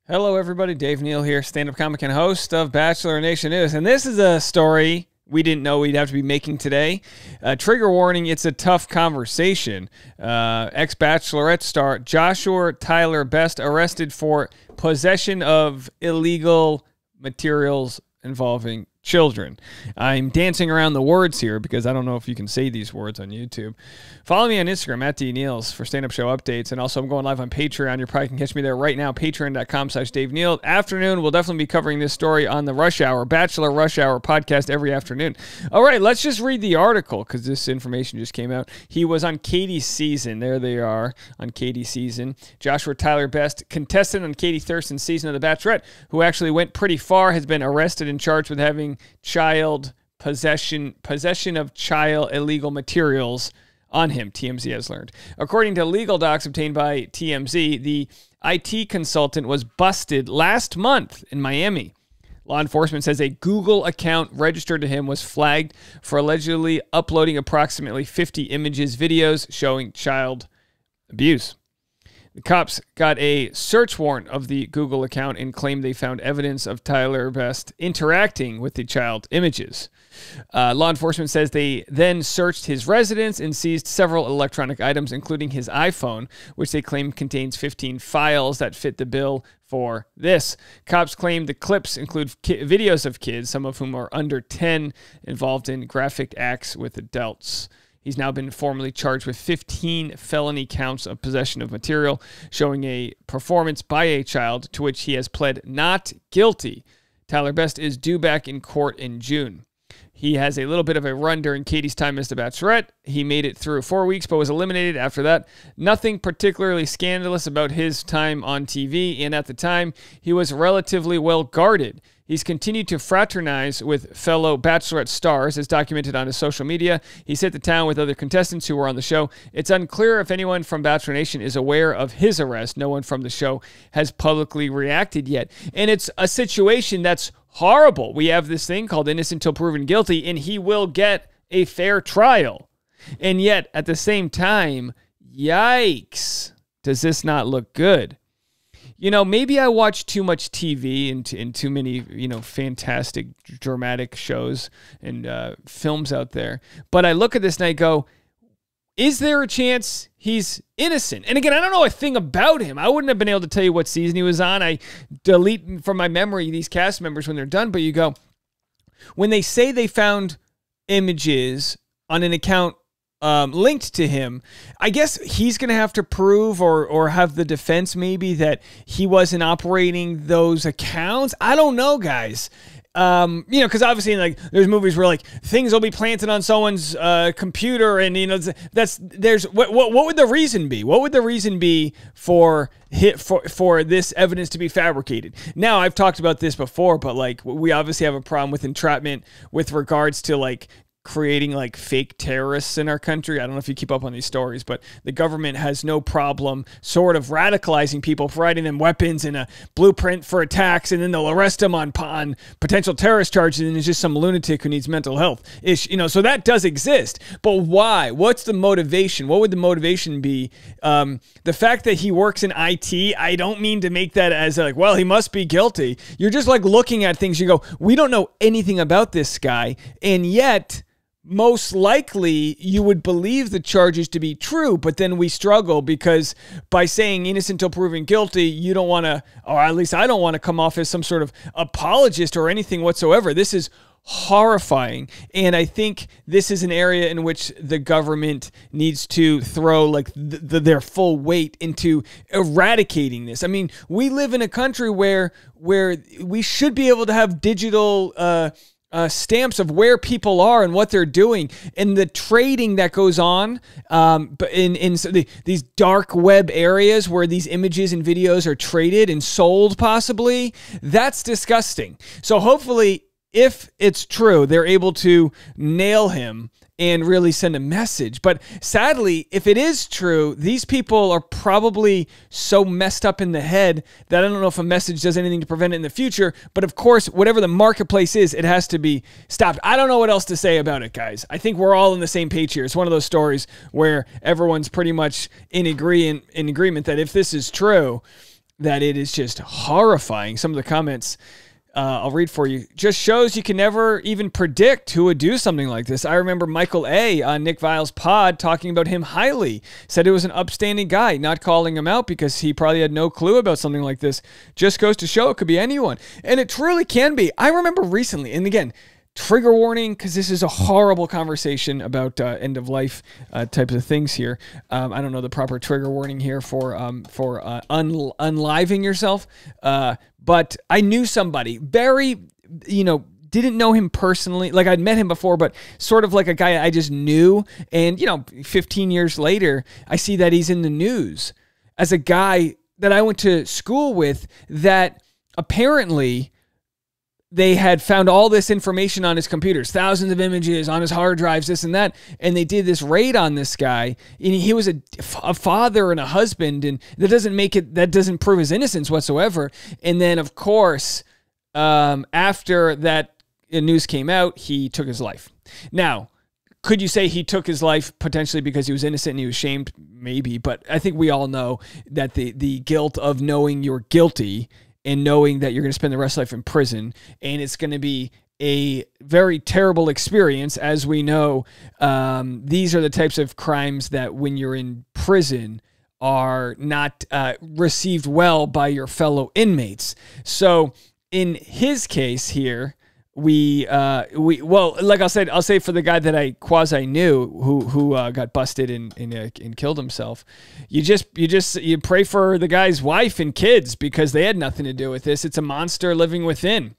Hello, everybody. Dave Neal here, stand-up comic and host of Bachelor Nation News. And this is a story we didn't know we'd have to be making today. Trigger warning, it's a tough conversation. Ex-Bachelorette star Joshua Tyler Best arrested for possession of illegal materials involving children. I'm dancing around the words here because I don't know if you can say these words on YouTube. Follow me on Instagram at DNeals for stand-up show updates. And also I'm going live on Patreon. You probably can catch me there right now, patreon.com/Dave Neal. Afternoon, we'll definitely be covering this story on the Rush Hour, Bachelor Rush Hour podcast every afternoon. All right, let's just read the article because this information just came out. He was on Katie's season. There they are on Katie's season. Joshua Tyler Best, contestant on Katie Thurston's season of The Bachelorette, who actually went pretty far, has been arrested and charged with having child possession of child illegal materials on him, TMZ has learned. According to legal docs obtained by TMZ, the IT consultant was busted last month in Miami. Law enforcement says a Google account registered to him was flagged for allegedly uploading approximately 50 images, videos showing child abuse. The cops got a search warrant of the Google account and claimed they found evidence of Tyler Best interacting with the child images. Law enforcement says they then searched his residence and seized several electronic items, including his iPhone, which they claim contains 15 files that fit the bill for this. Cops claim the clips include videos of kids, some of whom are under 10, involved in graphic acts with adults. He's now been formally charged with 15 felony counts of possession of material showing a performance by a child, to which he has pled not guilty. Tyler Best is due back in court in June. He has a little bit of a run during Katie's time as The Bachelorette. He made it through 4 weeks, but was eliminated after that. Nothing particularly scandalous about his time on TV, and at the time, he was relatively well guarded. He's continued to fraternize with fellow Bachelorette stars, as documented on his social media. He's hit the town with other contestants who were on the show. It's unclear if anyone from Bachelor Nation is aware of his arrest. No one from the show has publicly reacted yet. And it's a situation that's horrible. We have this thing called innocent until proven guilty, and he will get a fair trial. And yet, at the same time, yikes, does this not look good? You know, maybe I watch too much TV and too many, fantastic, dramatic shows and films out there. But I look at this and I go, is there a chance he's innocent? And again, I don't know a thing about him. I wouldn't have been able to tell you what season he was on. I delete from my memory these cast members when they're done. But you go, when they say they found images on an account linked to him, I guess he's going to have to prove or have the defense maybe that he wasn't operating those accounts. I don't know, guys. Because obviously, like, there's movies where like things will be planted on someone's computer, and what would the reason be? What would the reason be for this evidence to be fabricated? Now, I've talked about this before, but like we obviously have a problem with entrapment with regards to like creating like fake terrorists in our country. I don't know if you keep up on these stories, but the government has no problem sort of radicalizing people, providing them weapons and a blueprint for attacks, and then they'll arrest them on potential terrorist charges, and it's just some lunatic who needs mental health ish, so that does exist. But why? What's the motivation? What would the motivation be? The fact that he works in IT, I don't mean to make that as like, well, he must be guilty. You're just like looking at things, you go, we don't know anything about this guy, and yet most likely you would believe the charges to be true, but then we struggle because by saying innocent until proven guilty, you don't want to, or at least I don't want to come off as some sort of apologist or anything whatsoever. This is horrifying, and I think this is an area in which the government needs to throw like their full weight into eradicating this. I mean, we live in a country where we should be able to have digital stamps of where people are and what they're doing, and the trading that goes on but in these dark web areas where these images and videos are traded and sold possibly. That's disgusting. So hopefully, if it's true, they're able to nail him and really send a message. But sadly, if it is true, these people are probably so messed up in the head that I don't know if a message does anything to prevent it in the future. But of course, whatever the marketplace is, it has to be stopped. I don't know what else to say about it, guys. I think we're all on the same page here. It's one of those stories where everyone's pretty much in agreement that if this is true, that it is just horrifying. Some of the comments I'll read for you. Just shows you can never even predict who would do something like this. I remember Michael A. on Nick Vile's pod talking about him highly. Said it was an upstanding guy, not calling him out because he probably had no clue about something like this. Just goes to show it could be anyone. And it truly can be. I remember recently, and again, trigger warning, because this is a horrible conversation about end of life types of things here. I don't know the proper trigger warning here for unliving yourself. But I knew somebody very, didn't know him personally. Like I'd met him before, but sort of like a guy I just knew. And, 15 years later, I see that he's in the news as a guy that I went to school with that apparently they had found all this information on his computers, thousands of images on his hard drives, this and that. And they did this raid on this guy. And he was a father and a husband. And that doesn't prove his innocence whatsoever. And then, of course, after that news came out, he took his life. Now, could you say he took his life potentially because he was innocent and he was shamed? Maybe. But I think we all know that the guilt of knowing you're guilty and knowing that you're going to spend the rest of life in prison, and it's going to be a very terrible experience. As we know, these are the types of crimes that when you're in prison are not received well by your fellow inmates. So in his case here, like I'll say for the guy that I quasi knew who got busted and killed himself, you pray for the guy's wife and kids because they had nothing to do with this. It's a monster living within.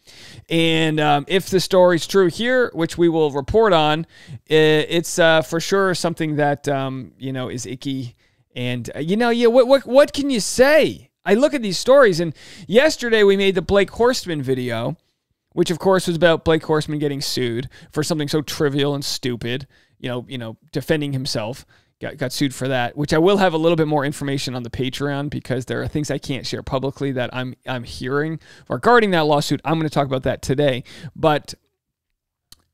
And if the story's true here, which we will report on, it's for sure something that is icky. And what can you say? I look at these stories, and yesterday we made the Blake Horstman video, which of course was about Blake Horstman getting sued for something so trivial and stupid, defending himself, got sued for that, which I will have a little bit more information on the Patreon because there are things I can't share publicly that I'm hearing regarding that lawsuit. I'm going to talk about that today. But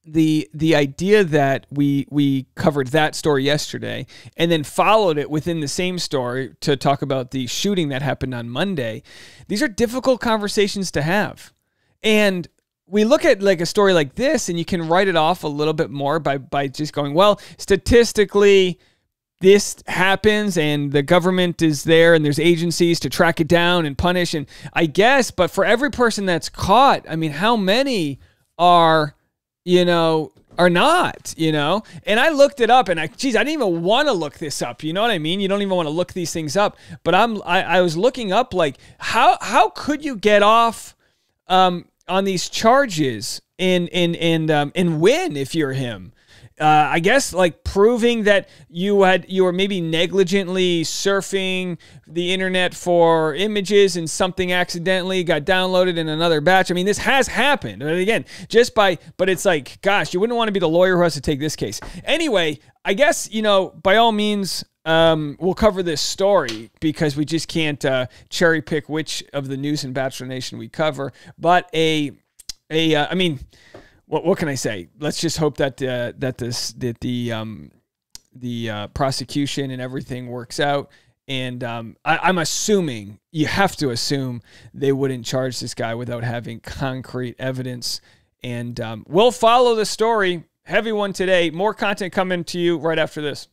the idea that we covered that story yesterday and then followed it within the same story to talk about the shooting that happened on Monday, these are difficult conversations to have. And we look at like a story like this and you can write it off a little bit more by just going, well, statistically, this happens and the government is there and there's agencies to track it down and punish. And I guess, but for every person that's caught, I mean, how many are not, and I looked it up and I didn't even want to look this up. You know what I mean? You don't even want to look these things up, but I was looking up like how could you get off, on these charges and win if you're him? I guess like proving that you were maybe negligently surfing the internet for images and something accidentally got downloaded in another batch. I mean, this has happened. And again, but it's like, gosh, you wouldn't want to be the lawyer who has to take this case. Anyway, I guess, by all means, we'll cover this story because we just can't cherry pick which of the news in Bachelor Nation we cover. But I mean, what can I say? Let's just hope that the prosecution and everything works out. And I'm assuming, you have to assume, they wouldn't charge this guy without having concrete evidence. And we'll follow the story. Heavy one today. More content coming to you right after this.